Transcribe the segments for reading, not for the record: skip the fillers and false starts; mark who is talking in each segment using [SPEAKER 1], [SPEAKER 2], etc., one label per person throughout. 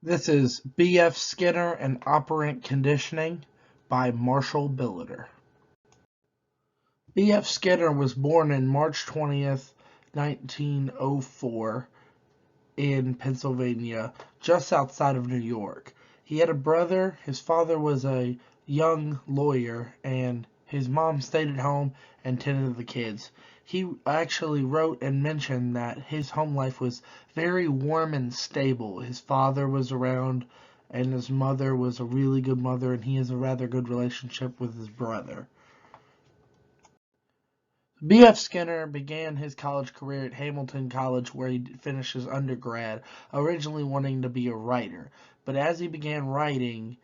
[SPEAKER 1] This is B.F. Skinner and Operant Conditioning by Marshall Billiter. B.F. Skinner was born on March 20th, 1904 in Pennsylvania, just outside of New York. He had a brother. His father was a young lawyer, and his mom stayed at home and tended to the kids. He actually wrote and mentioned that his home life was very warm and stable. His father was around, and his mother was a really good mother, and he has a rather good relationship with his brother. B.F. Skinner began his college career at Hamilton College, where he finished his undergrad, originally wanting to be a writer. But as he began writing,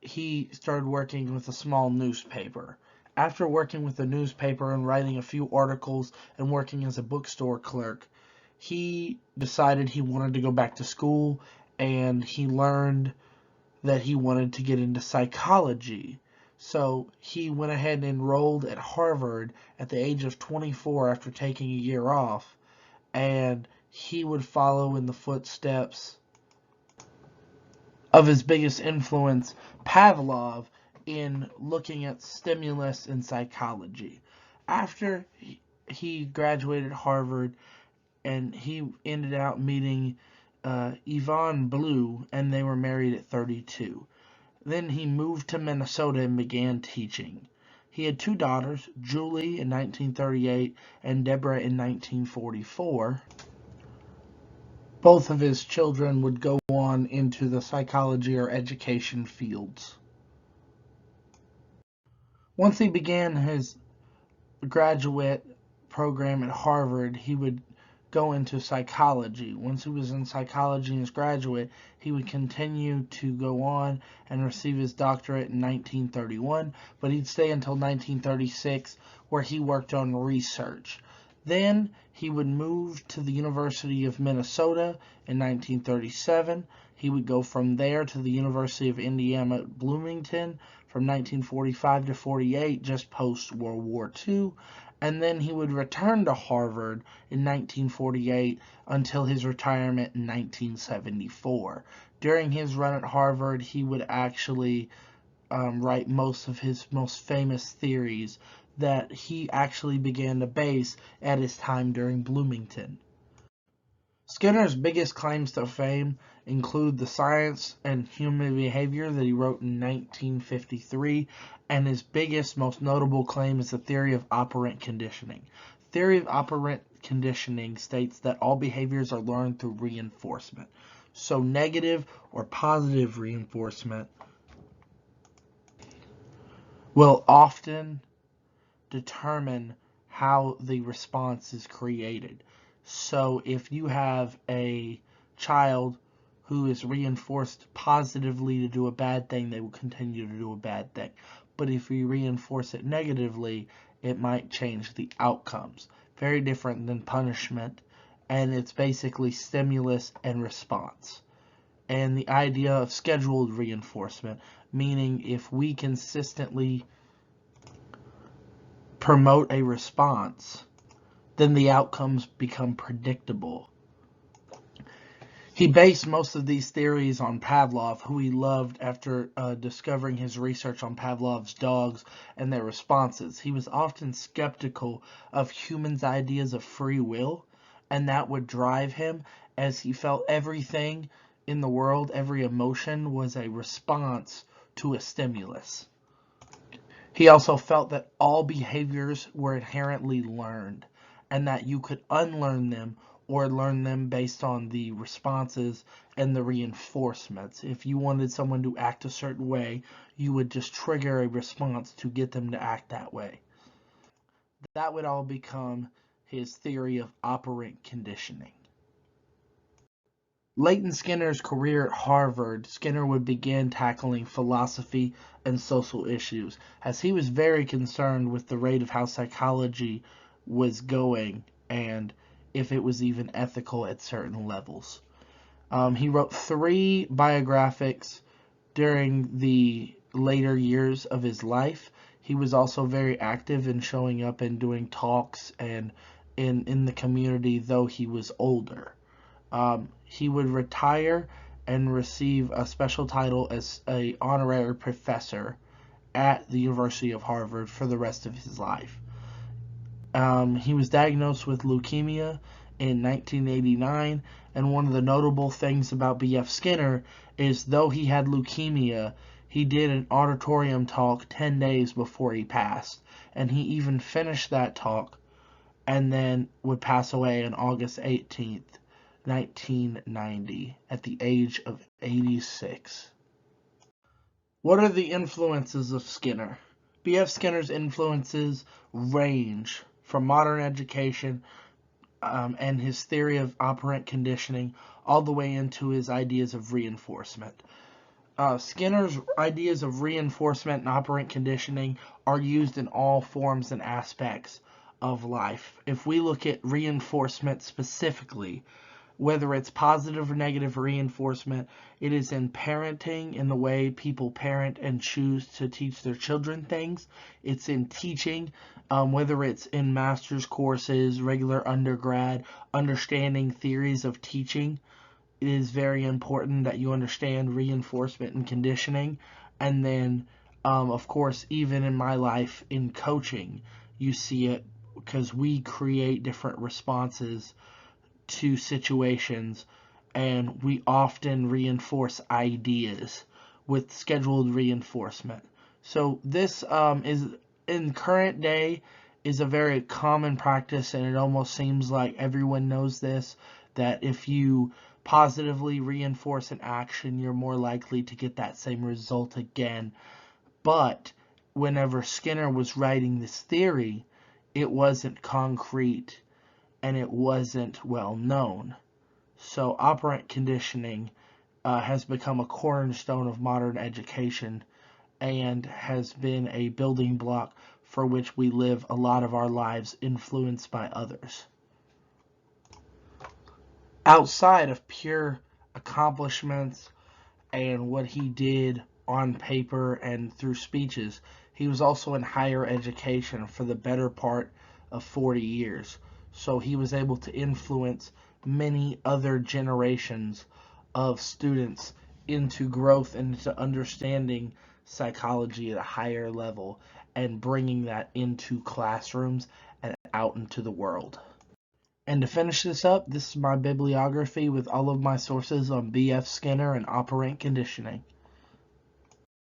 [SPEAKER 1] he started working with a small newspaper. After working with the newspaper and writing a few articles and working as a bookstore clerk, he decided he wanted to go back to school, and he learned that he wanted to get into psychology. So he went ahead and enrolled at Harvard at the age of 24 after taking a year off, and he would follow in the footsteps of his biggest influence, Pavlov, in looking at stimulus in psychology. After he graduated Harvard, and he ended up meeting Yvonne Blue, and they were married at 32. Then he moved to Minnesota and began teaching. He had two daughters, Julie in 1938 and Deborah in 1944. Both of his children would go on into the psychology or education fields. Once he began his graduate program at Harvard, he would go into psychology. Once he was in psychology as graduate, he would continue to go on and receive his doctorate in 1931, but he'd stay until 1936, where he worked on research. Then he would move to the University of Minnesota in 1937. He would go from there to the University of Indiana at Bloomington from 1945 to 48, just post World War II, and then he would return to Harvard in 1948 until his retirement in 1974. During his run at Harvard, he would actually write most of his most famous theories that he actually began to base at his time during Bloomington. Skinner's biggest claims to fame include The Science and Human Behavior that he wrote in 1953, and his biggest, most notable claim is the theory of operant conditioning. The theory of operant conditioning states that all behaviors are learned through reinforcement. So negative or positive reinforcement will often determine how the response is created. So if you have a child who is reinforced positively to do a bad thing, they will continue to do a bad thing. But if you reinforce it negatively, it might change the outcomes. Very different than punishment, and it's basically stimulus and response. And the idea of scheduled reinforcement, meaning if we consistently promote a response, then the outcomes become predictable. He based most of these theories on Pavlov, who he loved after discovering his research on Pavlov's dogs and their responses. He was often skeptical of humans' ideas of free will, and that would drive him as he felt everything in the world, every emotion was a response to a stimulus. He also felt that all behaviors were inherently learned and that you could unlearn them or learn them based on the responses and the reinforcements. If you wanted someone to act a certain way, you would just trigger a response to get them to act that way. That would all become his theory of operant conditioning. Late in Skinner's career at Harvard, Skinner would begin tackling philosophy and social issues, as he was very concerned with the rate of how psychology was going and if it was even ethical at certain levels. He wrote 3 biographies during the later years of his life. He was also very active in showing up and doing talks and in the community, though he was older. He would retire and receive a special title as an honorary professor at the University of Harvard for the rest of his life. He was diagnosed with leukemia in 1989, and one of the notable things about B.F. Skinner is though he had leukemia, he did an auditorium talk 10 days before he passed, and he even finished that talk and then would pass away on August 18th, 1990, at the age of 86. What are the influences of Skinner? B.F. Skinner's influences range from modern education and his theory of operant conditioning all the way into his ideas of reinforcement. Skinner's ideas of reinforcement and operant conditioning are used in all forms and aspects of life. If we look at reinforcement specifically, whether it's positive or negative reinforcement, it is in parenting, in the way people parent and choose to teach their children things. It's in teaching, whether it's in master's courses, regular undergrad, understanding theories of teaching. It is very important that you understand reinforcement and conditioning. And then, of course, even in my life, in coaching, you see it because we create different responses to situations, and we often reinforce ideas with scheduled reinforcement. So this is in current day is a very common practice, and it almost seems like everyone knows this, that if you positively reinforce an action, you're more likely to get that same result again. But whenever Skinner was writing this theory, it wasn't concrete and it wasn't well known. So operant conditioning has become a cornerstone of modern education and has been a building block for which we live a lot of our lives influenced by others. Outside of pure accomplishments and what he did on paper and through speeches, he was also in higher education for the better part of 40 years. So he was able to influence many other generations of students into growth and into understanding psychology at a higher level and bringing that into classrooms and out into the world. And to finish this up, this is my bibliography with all of my sources on B.F. Skinner and operant conditioning.